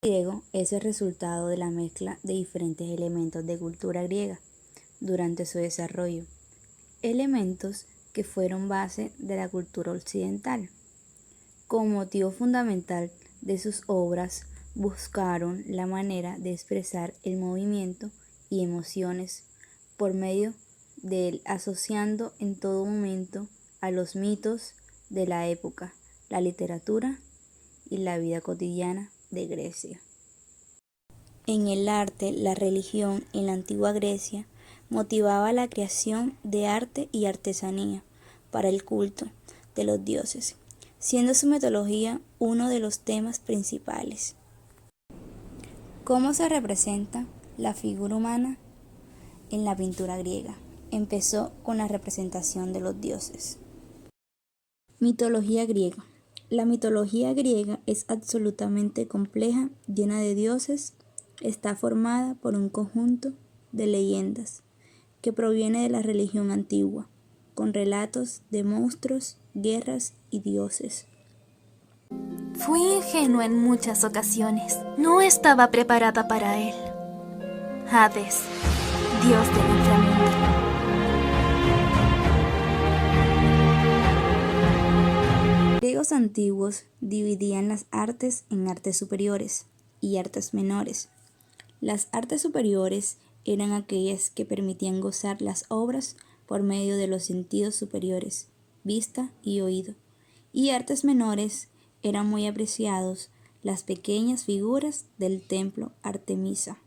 Griego es el resultado de la mezcla de diferentes elementos de cultura griega durante su desarrollo, elementos que fueron base de la cultura occidental. Como motivo fundamental de sus obras, buscaron la manera de expresar el movimiento y emociones por medio de él, asociando en todo momento a los mitos de la época, la literatura y la vida cotidiana de Grecia. En el arte, la religión en la antigua Grecia motivaba la creación de arte y artesanía para el culto de los dioses, siendo su mitología uno de los temas principales. ¿Cómo se representa la figura humana en la pintura griega? Empezó con la representación de los dioses. Mitología griega. La mitología griega es absolutamente compleja, llena de dioses. Está formada por un conjunto de leyendas que proviene de la religión antigua, con relatos de monstruos, guerras y dioses. Fui ingenua en muchas ocasiones. No estaba preparada para él. Hades, dios del inframundo. Los griegos antiguos dividían las artes en artes superiores y artes menores. Las artes superiores eran aquellas que permitían gozar las obras por medio de los sentidos superiores, vista y oído, y artes menores eran muy apreciados las pequeñas figuras del templo Artemisa.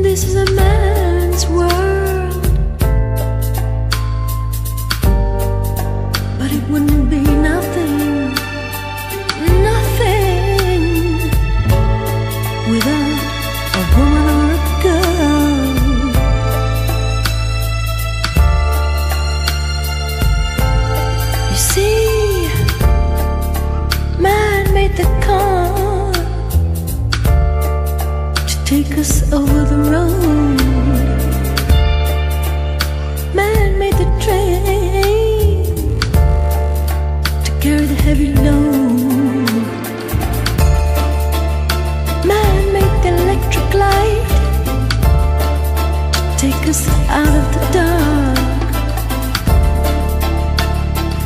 This is a man's world, but it wouldn't be nothing, nothing without a woman or a girl. You see, man made the car take us over the road. Man made the train to carry the heavy load. Man made the electric light to take us out of the dark.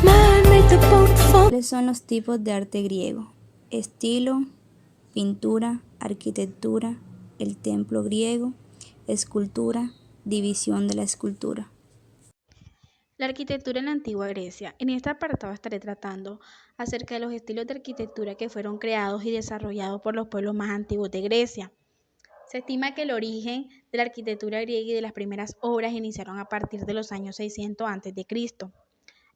Man made the boat fall. ¿Cuáles son los tipos de arte griego? Estilo, pintura, arquitectura, el templo griego, escultura, división de la escultura. La arquitectura en la antigua Grecia. En este apartado estaré tratando acerca de los estilos de arquitectura que fueron creados y desarrollados por los pueblos más antiguos de Grecia. Se estima que el origen de la arquitectura griega y de las primeras obras iniciaron a partir de los años 600 a.C.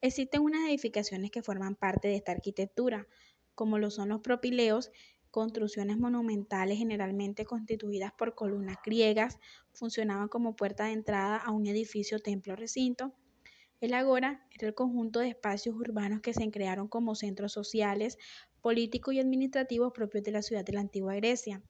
Existen unas edificaciones que forman parte de esta arquitectura, como lo son los propileos, construcciones monumentales generalmente constituidas por columnas griegas, funcionaban como puerta de entrada a un edificio, templo o recinto. El agora era el conjunto de espacios urbanos que se crearon como centros sociales, políticos y administrativos propios de la ciudad de la antigua Grecia.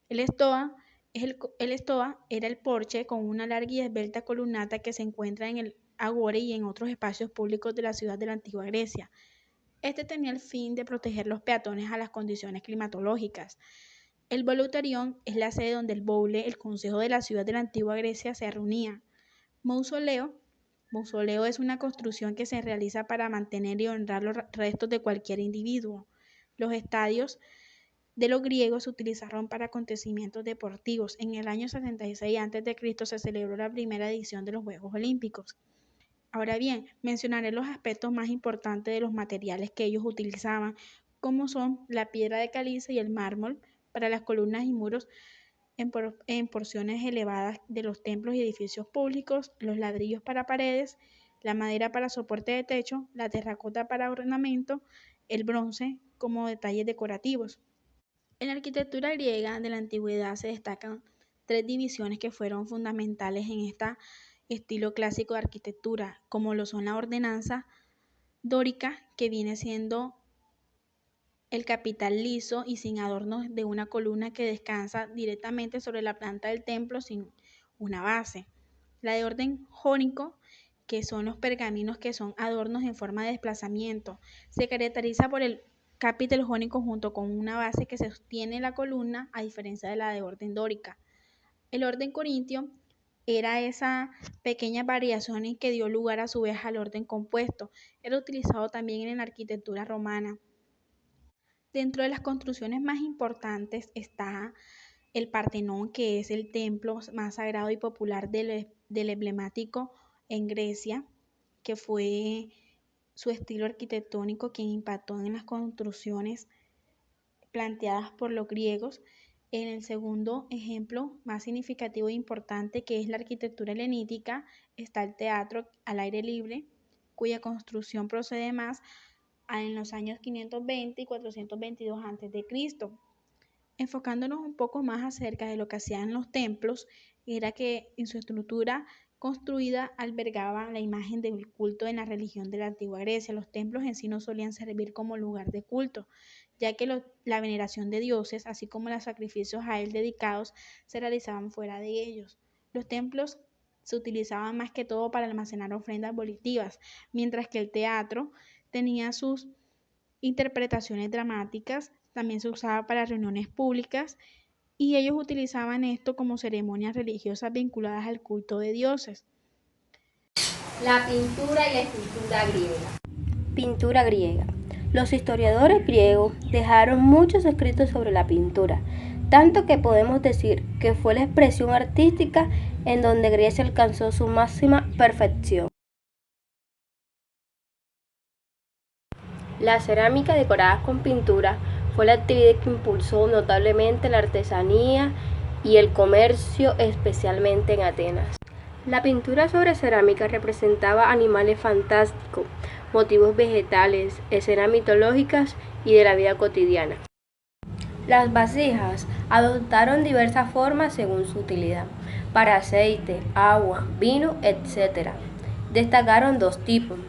El stoa era el porche con una larga y esbelta columnata que se encuentra en el agora y en otros espacios públicos de la ciudad de la antigua Grecia. Este tenía el fin de proteger los peatones a las condiciones climatológicas. El Voluterión es la sede donde el Boule, el consejo de la ciudad de la antigua Grecia, se reunía. Mausoleo es una construcción que se realiza para mantener y honrar los restos de cualquier individuo. Los estadios de los griegos se utilizaron para acontecimientos deportivos. En el año 76 a.C. se celebró la primera edición de los Juegos Olímpicos. Ahora bien, mencionaré los aspectos más importantes de los materiales que ellos utilizaban, como son la piedra de caliza y el mármol para las columnas y muros en porciones elevadas de los templos y edificios públicos, los ladrillos para paredes, la madera para soporte de techo, la terracota para ornamento, el bronce como detalles decorativos. En la arquitectura griega de la antigüedad se destacan tres divisiones que fueron fundamentales en este estilo clásico de arquitectura, como lo son la ordenanza dórica, que viene siendo el capital liso y sin adornos de una columna que descansa directamente sobre la planta del templo sin una base. La de orden jónico, que son los pergaminos que son adornos en forma de desplazamiento, se caracteriza por el capitel jónico junto con una base que sostiene la columna, a diferencia de la de orden dórica. El orden corintio era esa pequeña variación que dio lugar a su vez al orden compuesto. Era utilizado también en la arquitectura romana. Dentro de las construcciones más importantes está el Partenón, que es el templo más sagrado y popular del emblemático en Grecia, que fue su estilo arquitectónico quien impactó en las construcciones planteadas por los griegos. En el segundo ejemplo más significativo e importante, que es la arquitectura helenítica, está el teatro al aire libre, cuya construcción procede más en los años 520 y 422 a.C. Enfocándonos un poco más acerca de lo que hacían los templos, era que en su estructura construida albergaba la imagen del culto en la religión de la antigua Grecia. Los templos en sí no solían servir como lugar de culto, ya que la veneración de dioses, así como los sacrificios a él dedicados, se realizaban fuera de ellos. Los templos se utilizaban más que todo para almacenar ofrendas volitivas, mientras que el teatro tenía sus interpretaciones dramáticas, también se usaba para reuniones públicas y ellos utilizaban esto como ceremonias religiosas vinculadas al culto de dioses. La pintura y la escultura griega. Pintura griega. Los historiadores griegos dejaron muchos escritos sobre la pintura, tanto que podemos decir que fue la expresión artística en donde Grecia alcanzó su máxima perfección. La cerámica decorada con pintura fue la actividad que impulsó notablemente la artesanía y el comercio, especialmente en Atenas. La pintura sobre cerámica representaba animales fantásticos, motivos vegetales, escenas mitológicas y de la vida cotidiana. Las vasijas adoptaron diversas formas según su utilidad, para aceite, agua, vino, etc. Destacaron dos tipos: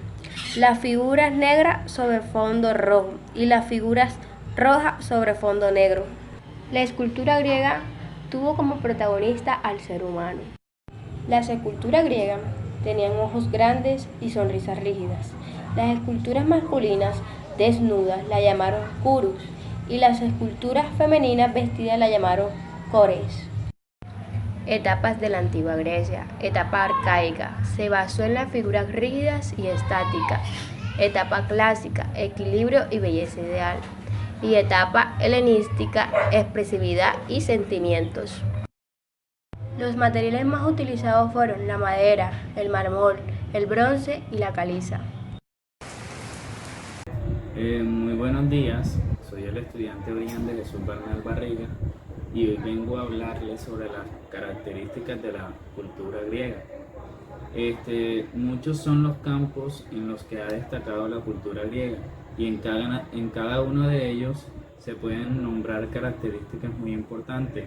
las figuras negras sobre fondo rojo y las figuras rojas sobre fondo negro. La escultura griega tuvo como protagonista al ser humano. Las esculturas griegas tenían ojos grandes y sonrisas rígidas. Las esculturas masculinas desnudas la llamaron kurus y las esculturas femeninas vestidas la llamaron chores. Etapas de la antigua Grecia. Etapa arcaica, se basó en las figuras rígidas y estáticas. Etapa clásica, equilibrio y belleza ideal. Y etapa helenística, expresividad y sentimientos. Los materiales más utilizados fueron la madera, el mármol, el bronce y la caliza. Muy buenos días, soy el estudiante Brian de Jesús Bernal Barriga y hoy vengo a hablarles sobre las características de la cultura griega. Muchos son los campos en los que ha destacado la cultura griega y en cada uno de ellos se pueden nombrar características muy importantes,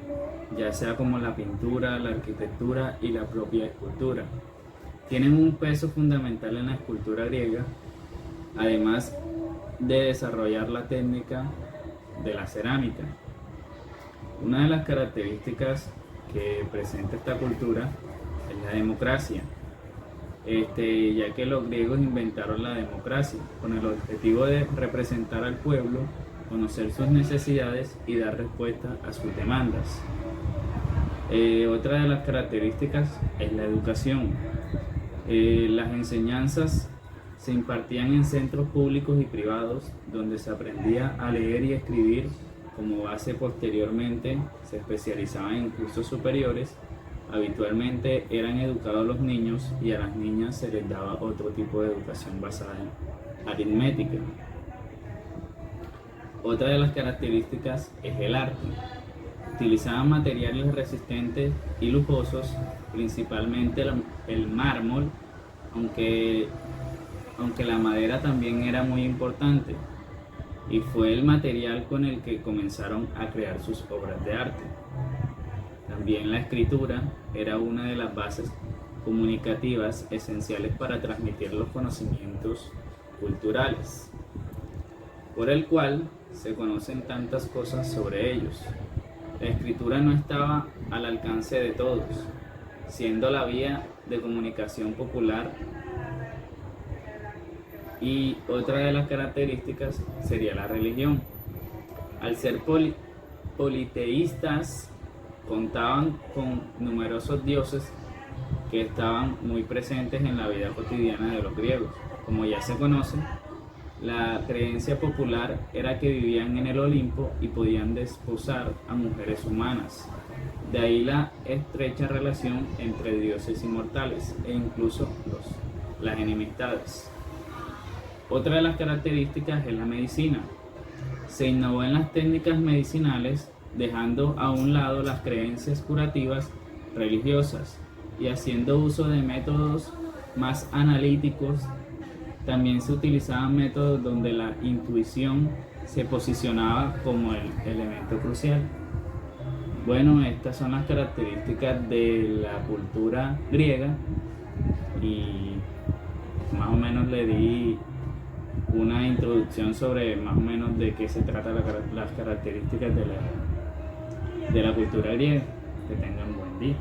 ya sea como la pintura, la arquitectura y la propia escultura. Tienen un peso fundamental en la escultura griega, además de desarrollar la técnica de la cerámica. Una de las características que presenta esta cultura es la democracia. ya que los griegos inventaron la democracia con el objetivo de representar al pueblo, conocer sus necesidades y dar respuesta a sus demandas. Otra de las características es la educación. Las enseñanzas se impartían en centros públicos y privados donde se aprendía a leer y escribir. Como base, posteriormente se especializaban en cursos superiores. Habitualmente eran educados los niños y a las niñas se les daba otro tipo de educación basada en aritmética. Otra de las características es el arte. Utilizaban materiales resistentes y lujosos, principalmente el mármol, aunque la madera también era muy importante, y fue el material con el que comenzaron a crear sus obras de arte. También la escritura era una de las bases comunicativas esenciales para transmitir los conocimientos culturales, por el cual se conocen tantas cosas sobre ellos. La escritura no estaba al alcance de todos, siendo la vía de comunicación popular. Y otra de las características sería la religión. Al ser politeístas, contaban con numerosos dioses que estaban muy presentes en la vida cotidiana de los griegos. Como ya se conoce, la creencia popular era que vivían en el Olimpo y podían desposar a mujeres humanas. De ahí la estrecha relación entre dioses y mortales e incluso las enemistades. Otra de las características es la medicina. Se innovó en las técnicas medicinales, dejando a un lado las creencias curativas religiosas y haciendo uso de métodos más analíticos. También se utilizaban métodos donde la intuición se posicionaba como el elemento crucial. Bueno, estas son las características de la cultura griega y más o menos le di una introducción sobre más o menos de qué se trata las características de la cultura griega. Que tengan buen día.